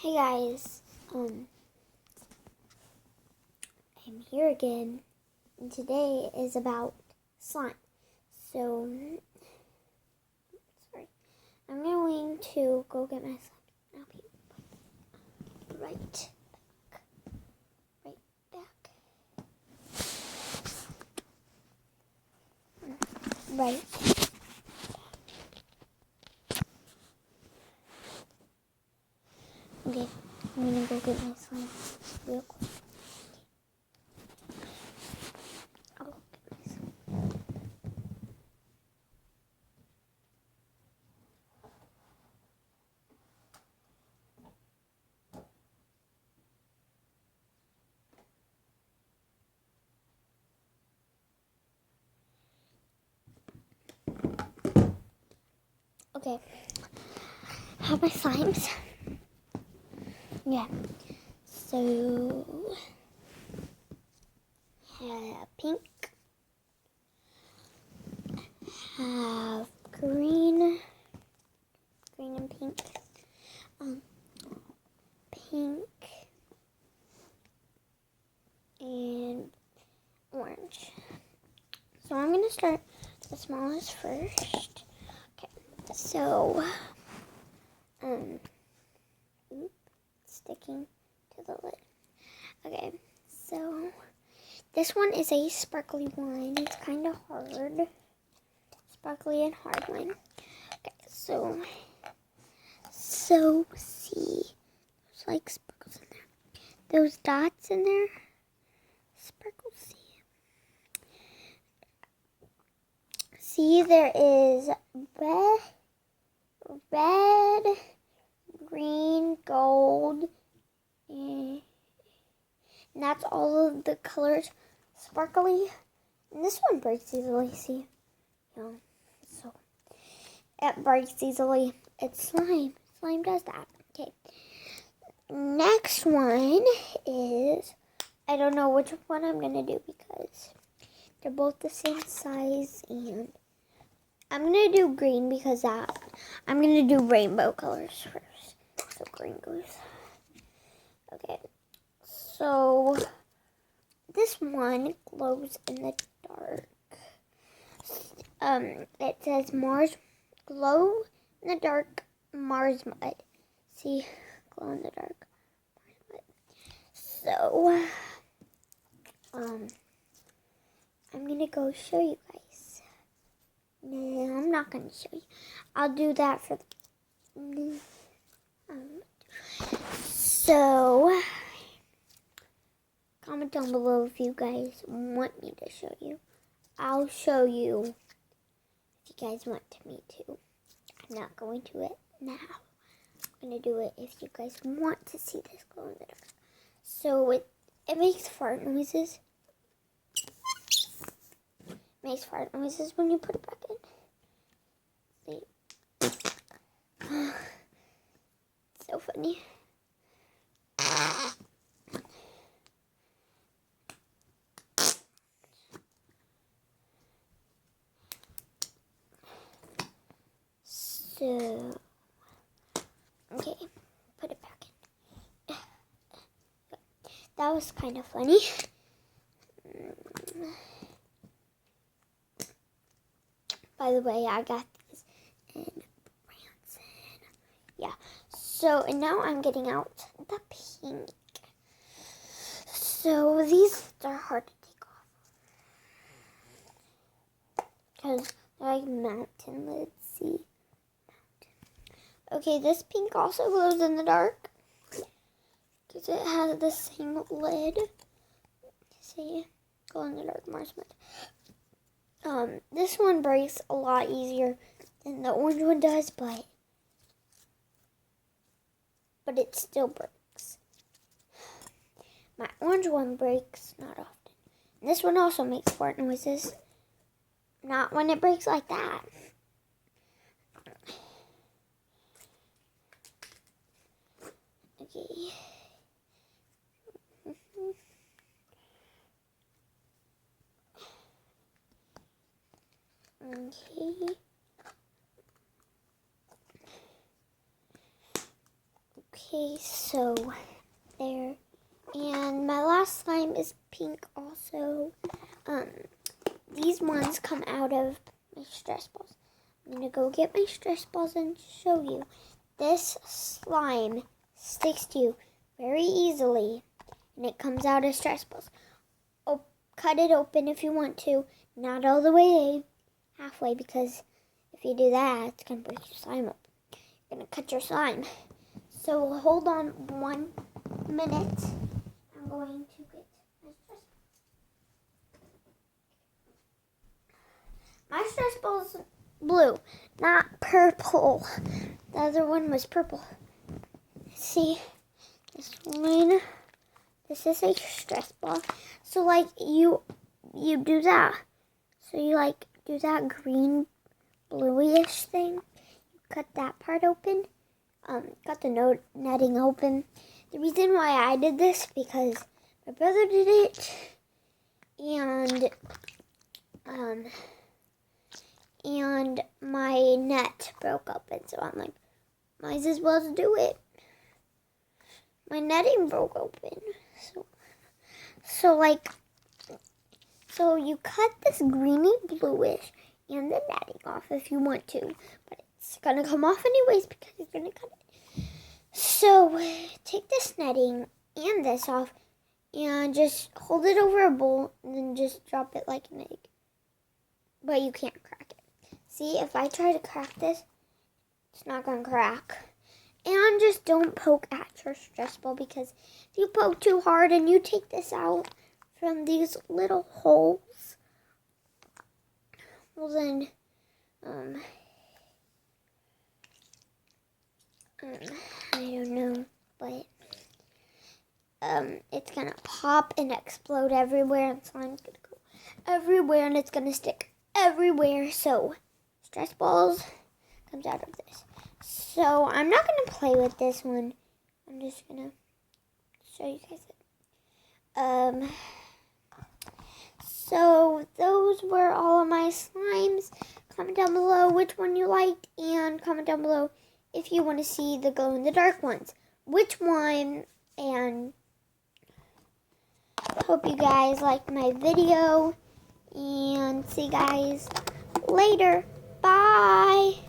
Hey guys, I'm here again, and today is about slime. So, sorry, I'm going to go get my slime. I'll be right back. Right. Okay, I'm gonna go get my slime real quick. I'll go get my slime. Okay, I have my slimes. Yeah, so have pink, have green and pink, pink and orange. So I'm gonna start the smallest first. Okay, so sticking to the lid. Okay, so this one is a sparkly one. It's kind of hard, sparkly and hard one. Okay, so see, there's like sparkles in there. Those dots in there, sparkles. See, there is red, green, gold, and that's all of the colors sparkly. And this one breaks easily, see? So it breaks easily. It's slime. Slime does that. Okay. Next one is, I don't know which one I'm going to do because they're both the same size, and I'm going to do green because I'm going to do rainbow colors first. So green goes. Okay. So this one glows in the dark. It says glow in the dark Mars mud. See, glow in the dark Mars mud. So, I'm gonna go show you guys. No, I'm not gonna show you. I'll do that for so, comment down below if you guys want me to show you. I'll show you if you guys want me to. I'm not going to it now. I'm going to do it if you guys want to see this glow in the dark. So it makes fart noises. It makes fart noises when you put it back in. See? So funny. So, okay, put it back in. That was kind of funny. By the way, I got these in Branson. Yeah, so and now I'm getting out the pink. So these are hard to take off because they're like mountain lids. See? Okay, this pink also glows in the dark because it has the same lid. See, glow in the dark Mars mud. This one breaks a lot easier than the orange one does, but it still breaks. My orange one breaks not often. And this one also makes fart noises. Not when it breaks like that. Okay. Okay. Okay, so there. And my last slime is pink also. These ones come out of my stress balls. I'm going to go get my stress balls and show you. This slime sticks to you very easily, and it comes out of stress balls. Oh, cut it open if you want to. Not all the way halfway, because if you do that, it's going to break your slime open. You're going to cut your slime. So hold on 1 minute. I'm going to get my stress balls. My stress ball's blue, not purple. The other one was purple. See, this one, this is a stress ball. So like you do that. So you like do that green bluish thing. Cut that part open. Cut the netting open. The reason why I did this because my brother did it, and my net broke open. So I'm like, might as well do it. My netting broke open. So you cut this greeny bluish and the netting off if you want to, but it's gonna come off anyways because you're gonna cut it. So take this netting and this off and just hold it over a bowl and then just drop it like an egg. But you can't crack it. See, if I try to crack this, it's not gonna crack. And just don't poke at your stress ball, because if you poke too hard and you take this out from these little holes, well then, I don't know, but it's gonna pop and explode everywhere, and slime's gonna go everywhere, and it's gonna stick everywhere. So stress balls comes out of this. So I'm not going to play with this one. I'm just going to show you guys it. So those were all of my slimes. Comment down below which one you liked, and comment down below if you want to see the glow-in-the-dark ones. Which one, and hope you guys liked my video, and see you guys later. Bye!